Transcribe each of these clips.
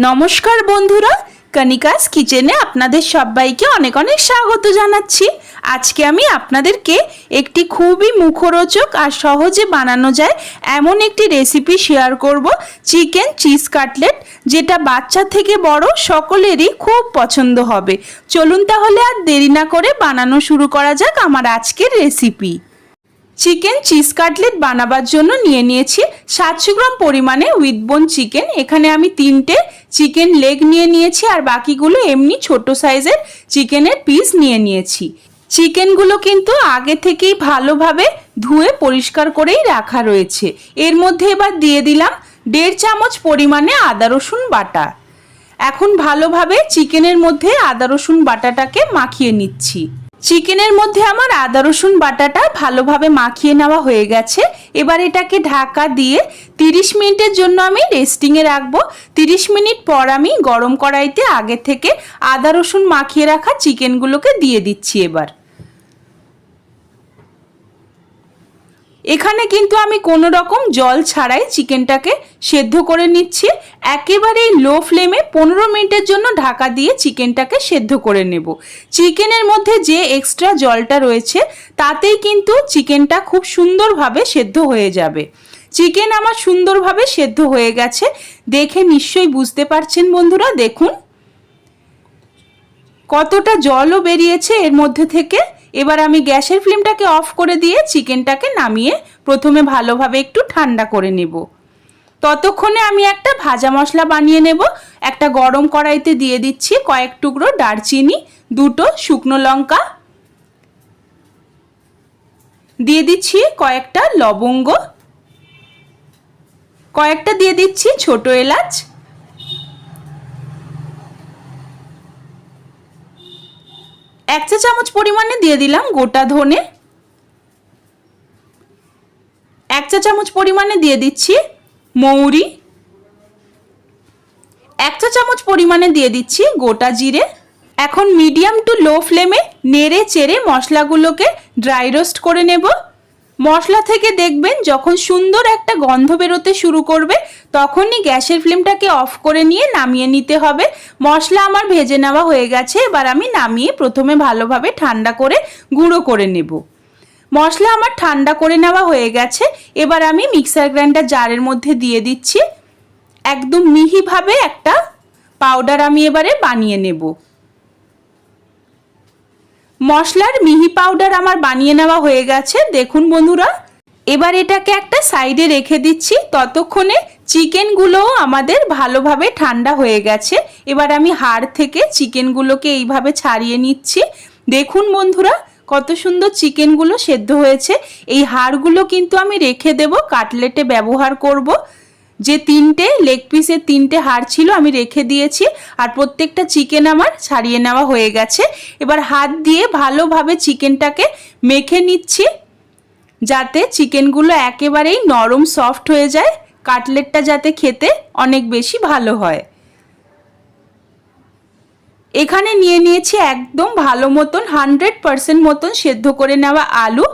নমস্কার বন্ধুরা, কণিকাস কিচেনে আপনাদের সবাইকে অনেক অনেক স্বাগত জানাচ্ছি। আজকে আমি আপনাদেরকে একটি খুবই মুখরোচক আর সহজে বানানো যায় এমন একটি রেসিপি শেয়ার করব, চিকেন চিজ কাটলেট, যেটা বাচ্চা থেকে বড় সকলেরই খুব পছন্দ হবে। চলুন তাহলে আর দেরি না করে বানানো শুরু করা যাক আমার আজকের রেসিপি। চিকেন চিজ কাটলেট বানাবার জন্য নিয়ে নিয়েছি 700 গ্রাম পরিমাণে উইথ বোন চিকেন। এখানে আমি 3টে চিকেন লেগ নিয়ে নিয়েছি আর বাকিগুলো এমনি ছোট সাইজের চিকেনের পিস নিয়ে নিয়েছি। চিকেনগুলো কিন্তু আগে থেকেই ভালোভাবে ধুয়ে পরিষ্কার করেই রাখা রয়েছে। এর মধ্যে এবার দিয়ে দিলাম 1.5 চামচ পরিমাণে আদা রসুন বাটা। এখন ভালোভাবে চিকেনের মধ্যে আদা রসুন বাটাটাকে মাখিয়ে নিচ্ছি। চিকেনের মধ্যে আমার আদা রসুন বাটাটা ভালোভাবে মাখিয়ে নেওয়া হয়ে গেছে। এবার এটাকে ঢাকা দিয়ে 30 মিনিটের জন্য আমি রেস্টিংয়ে রাখবো। 30 মিনিট পর আমি গরম কড়াইতে আগে থেকে আদা রসুন মাখিয়ে রাখা চিকেনগুলোকে দিয়ে দিচ্ছি। এখানে কিন্তু আমি কোনো রকম জল ছাড়াই চিকেনটাকে সেদ্ধ করে নিচ্ছি। একেবারে লো ফ্লেমে 15 মিনিটের জন্য ঢাকা দিয়ে চিকেনটাকে সেদ্ধ করে নেব। চিকেনের মধ্যে যে এক্সট্রা জলটা রয়েছে তাতেই কিন্তু চিকেনটা খুব সুন্দরভাবে সেদ্ধ হয়ে যাবে। চিকেন আমার সুন্দরভাবে সেদ্ধ হয়ে গেছে, দেখে নিশ্চয়ই বুঝতে পারছেন বন্ধুরা। দেখুন কতটা জলও বেরিয়েছে এর মধ্যে থেকে। এবার আমি গ্যাসের ফ্লেমটাকে অফ করে দিয়ে চিকেনটাকে নামিয়ে প্রথমে ভালোভাবে একটু ঠান্ডা করে নেব। ততক্ষণে আমি একটা ভাজা মশলা বানিয়ে নেব। একটা গরম কড়াইতে দিয়ে দিচ্ছি কয়েক টুকরো দারচিনি, 2টো শুকনো লঙ্কা, দিয়ে দিচ্ছি কয়েকটা লবঙ্গ, কয়েকটা দিয়ে দিচ্ছি ছোট এলাচ, 1 চা চামচ পরিমাণে দিয়ে দিলাম গোটা ধনে, 1 চা চামচ পরিমাণে দিয়ে দিচ্ছি মৌরি, 1 চা চামচ পরিমাণে দিয়ে দিচ্ছি গোটা জিরে। এখন মিডিয়াম টু লো ফ্লেমে নেড়ে চেড়ে মশলাগুলোকে ড্রাই রোস্ট করে নেব। মশলা থেকে দেখবেন যখন সুন্দর একটা গন্ধ বেরোতে শুরু করবে তখনই গ্যাসের ফ্লেমটাকে অফ করে নিয়ে নামিয়ে নিতে হবে। মশলা আমার ভেজে নেওয়া হয়ে গেছে। এবার আমি নামিয়ে প্রথমে ভালোভাবে ঠান্ডা করে গুঁড়ো করে নেব। মশলা আমার ঠান্ডা করে নেওয়া হয়ে গেছে। এবার আমি মিক্সার গ্রাইন্ডার জারের মধ্যে দিয়ে দিচ্ছি। একদম মিহিভাবে একটা পাউডার আমি এবারে বানিয়ে নেব। মশলার মিহি পাউডার আমার বানিয়ে নেওয়া হয়ে গেছে। দেখুন বন্ধুরা, এবার এটাকে একটা সাইডে রেখে দিচ্ছি। ততক্ষণে চিকেনগুলোও আমাদের ভালোভাবে ঠান্ডা হয়ে গেছে। এবার আমি হাড় থেকে চিকেনগুলোকে এইভাবে ছাড়িয়ে নিচ্ছি। দেখুন বন্ধুরা কত সুন্দর চিকেনগুলো সেদ্ধ হয়েছে। এই হাড়গুলো কিন্তু আমি রেখে দেব, কাটলেটে ব্যবহার করব। যে 3টে লেগ পিসের 3টে হাড় ছিল আমি রেখে দিয়েছি আর প্রত্যেকটা চিকেন আমার ছাড়িয়ে নেওয়া হয়ে গেছে। এবার হাত দিয়ে ভালোভাবে চিকেনটাকে মেখে নিচ্ছি যাতে চিকেনগুলো একেবারেই নরম সফট হয়ে যায়, কাটলেটটা যাতে খেতে অনেক বেশি ভালো হয়। এখানে নিয়ে নিয়েছি একদম ভালো মতন 100% মতন সেদ্ধ করে নেওয়া আলু।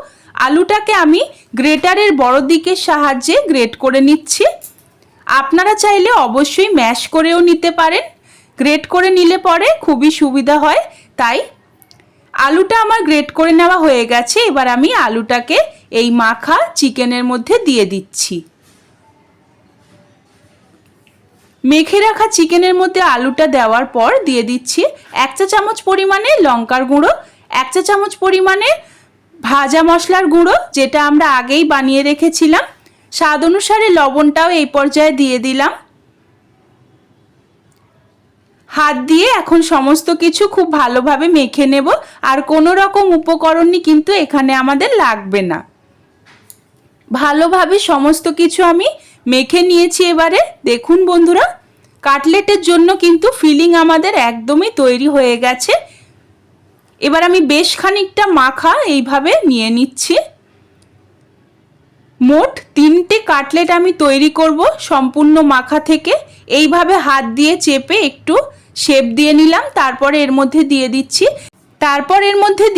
আলুটাকে আমি গ্রেটারের বড় দিকের সাহায্যে গ্রেট করে নিচ্ছি। আপনারা চাইলে অবশ্যই ম্যাশ করেও নিতে পারেন, গ্রেট করে নিলে পরে খুবই সুবিধা হয়। তাই আলুটা আমার গ্রেট করে নেওয়া হয়ে গেছে। এবার আমি আলুটাকে এই মাখা চিকেনের মধ্যে দিয়ে দিচ্ছি। মেখে রাখা চিকেনের মধ্যে আলুটা দেওয়ার পর দিয়ে দিচ্ছি 1 চা চামচ পরিমাণে লঙ্কার গুঁড়ো, 1 চা চামচ পরিমাণে ভাজা মশলার গুঁড়ো যেটা আমরা আগেই বানিয়ে রেখেছিলাম, স্বাদ অনুসারে লবণটাও এই পর্যায়ে দিয়ে দিলাম। হাত দিয়ে এখন সমস্ত কিছু খুব ভালোভাবে মেখে নেব। আর কোনো রকম উপকরণই কিন্তু এখানে আমাদের লাগবে না। ভালোভাবে সমস্ত কিছু আমি মেখে নিয়েছি। এবারে দেখুন বন্ধুরা, কাটলেটের জন্য কিন্তু ফিলিং আমাদের একদমই তৈরি হয়ে গেছে। এবার আমি বেশ খানিকটা মাখা এইভাবে নিয়ে নিচ্ছি। মোট 3টে কাটলেট আমি তৈরি করব সম্পূর্ণ মাখা থেকে। এইভাবে হাত দিয়ে চেপে একটু শেপ দিয়ে নিলাম। তারপর এর মধ্যে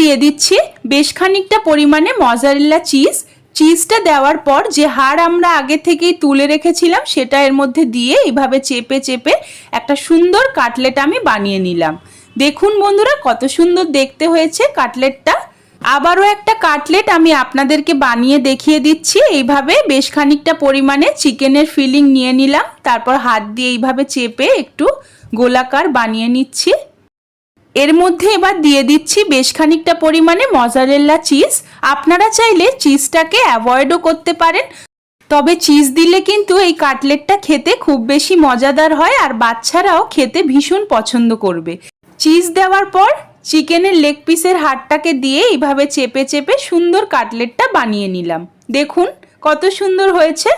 দিয়ে দিচ্ছি বেশ খানিকটা পরিমাণে মজারেলা চিজ, চিজটা দেওয়ার পর যে হাড় আমরা আগে থেকেই তুলে রেখেছিলাম সেটা এর মধ্যে দিয়ে এইভাবে চেপে চেপে একটা সুন্দর কাটলেট আমি বানিয়ে নিলাম। দেখুন বন্ধুরা কত সুন্দর দেখতে হয়েছে কাটলেটটা। আবারও একটা কাটলেট আমি আপনাদেরকে বানিয়ে দেখিয়ে দিচ্ছি। এইভাবে বেশ খানিকটা পরিমাণে চিকেনের ফিলিং নিয়ে নিলাম, তারপর হাত দিয়ে এইভাবে চেপে একটু গোলাকার বানিয়ে নিচ্ছি। এর মধ্যে এবার দিয়ে দিচ্ছি বেশ খানিকটা পরিমাণে মজারেলা চিজ। আপনারা চাইলে চিজটাকে অ্যাভয়েডও করতে পারেন, তবে চিজ দিলে কিন্তু এই কাটলেটটা খেতে খুব বেশি মজাদার হয় আর বাচ্চারাও খেতে ভীষণ পছন্দ করবে। চিজ দেওয়ার পর চিকেনের লেগ পিসের হাড়টাকে দিয়ে এইভাবে চেপে চেপে সুন্দর কাটলেটটা বানিয়ে নিলাম। দেখুন কত সুন্দর হয়েছে।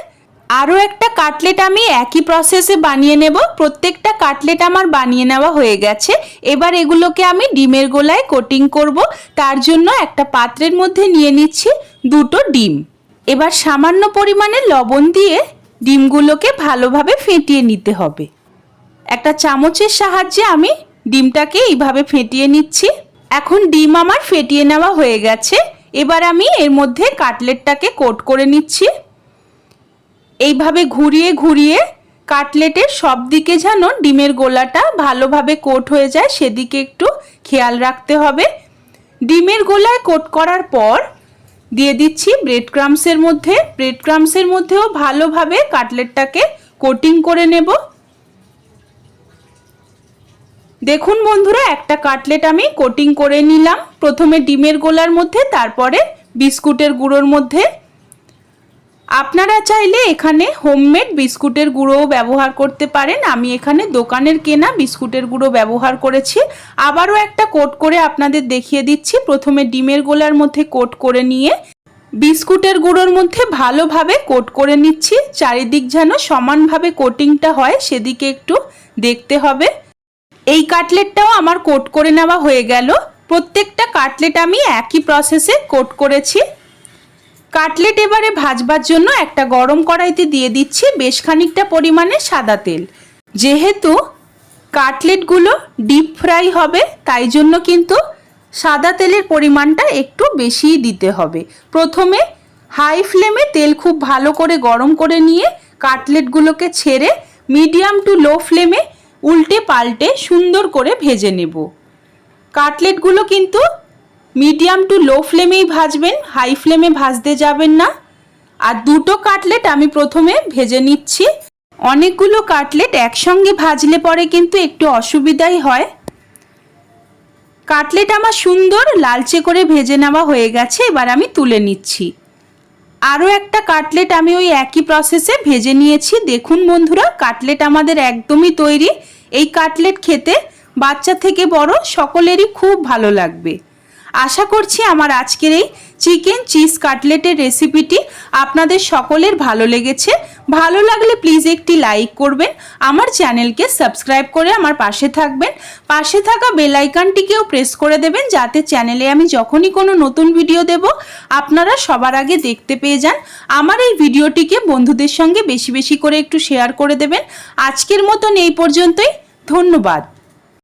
আরও একটা কাটলেট আমি একই প্রসেসে বানিয়ে নেব। প্রত্যেকটা কাটলেট আমার বানিয়ে নেওয়া হয়ে গেছে। এবার এগুলোকে আমি ডিমের গোলায় কোটিং করব। তার জন্য একটা পাত্রের মধ্যে নিয়ে নিচ্ছি দুটো ডিম। এবার সামান্য পরিমাণে লবণ দিয়ে ডিমগুলোকে ভালোভাবে ফেটিয়ে নিতে হবে। একটা চামচের সাহায্যে আমি ডিমটাকে এইভাবে ফেটিয়ে নিচ্ছি। এখন ডিম আমার ফেটিয়ে নেওয়া হয়ে গেছে। এবার আমি এর মধ্যে কাটলেটটাকে কোট করে নিচ্ছি। এইভাবে ঘুরিয়ে ঘুরিয়ে কাটলেটের সব দিকে যেন ডিমের গোলাটা ভালোভাবে কোট হয়ে যায় সেদিকে একটু খেয়াল রাখতে হবে। ডিমের গোলায় কোট করার পর দিয়ে দিচ্ছি ব্রেড ক্রাম্বসের মধ্যে। ব্রেড ক্রাম্বসের মধ্যেও ভালোভাবে কাটলেটটাকে কোটিং করে নেব। দেখুন বন্ধুরা একটা কাটলেট আমি কোটিং করে নিলাম, প্রথমে ডিমের গোলার মধ্যে, তারপরে বিস্কুটের গুঁড়োর মধ্যে। আপনারা চাইলে এখানে হোমমেড বিস্কুটের গুঁড়োও ব্যবহার করতে পারেন। আমি এখানে দোকানের কেনা বিস্কুটের গুঁড়ো ব্যবহার করেছি। আবারও একটা কোট করে আপনাদের দেখিয়ে দিচ্ছি। প্রথমে ডিমের গোলার মধ্যে কোট করে নিয়ে বিস্কুটের গুঁড়োর মধ্যে ভালোভাবে কোট করে নিচ্ছি। চারিদিক যেন সমানভাবে কোটিংটা হয় সেদিকে একটু দেখতে হবে। এই কাটলেটটাও আমার কোট করে নেওয়া হয়ে গেল। প্রত্যেকটা কাটলেট আমি একই প্রসেসে কোট করেছি। কাটলেট এবারে ভাজবার জন্য একটা গরম কড়াইতে দিয়ে দিচ্ছি বেশ খানিকটা পরিমাণে সাদা তেল। যেহেতু কাটলেটগুলো ডিপ ফ্রাই হবে তাই জন্য কিন্তু সাদা তেলের পরিমাণটা একটু বেশিই দিতে হবে। প্রথমে হাই ফ্লেমে তেল খুব ভালো করে গরম করে নিয়ে কাটলেটগুলোকে ছেড়ে মিডিয়াম টু লো ফ্লেমে উল্টে পাল্টে সুন্দর করে ভেজে নেব। কাটলেটগুলো কিন্তু মিডিয়াম টু লো ফ্লেমেই ভাজবেন, হাই ফ্লেমে ভাজতে যাবেন না। আর দুটো কাটলেট আমি প্রথমে ভেজে নিচ্ছি। অনেকগুলো কাটলেট একসঙ্গে ভাজলে পরে কিন্তু একটু অসুবিধাই হয়। কাটলেট আমার সুন্দর লালচে করে ভেজে নেওয়া হয়ে গেছে, এবার আমি তুলে নিচ্ছি। আরও একটা কাটলেট আমি ওই একই প্রসেসে ভেজে নিয়েছি। দেখুন বন্ধুরা কাটলেট আমাদের একদমই তৈরি। এই কাটলেট খেতে বাচ্চা থেকে বড় সকলেরই খুব ভালো লাগবে। আশা করছি আমার আজকের এই চিকেন চিজ কাটলেটের রেসিপিটি আপনাদের সকলের ভালো লেগেছে। ভালো লাগলে প্লিজ একটি লাইক করবেন, আমার চ্যানেলকে সাবস্ক্রাইব করে আমার পাশে থাকবেন। পাশে থাকা বেল আইকনটিকেও প্রেস করে দেবেন যাতে চ্যানেলে আমি যখনই কোনো নতুন ভিডিও দেব আপনারা সবার আগে দেখতে পেয়ে যান। আমার এই ভিডিওটিকে বন্ধুদের সঙ্গে বেশি বেশি করে একটু শেয়ার করে দেবেন। আজকের মতন এই পর্যন্তই, ধন্যবাদ।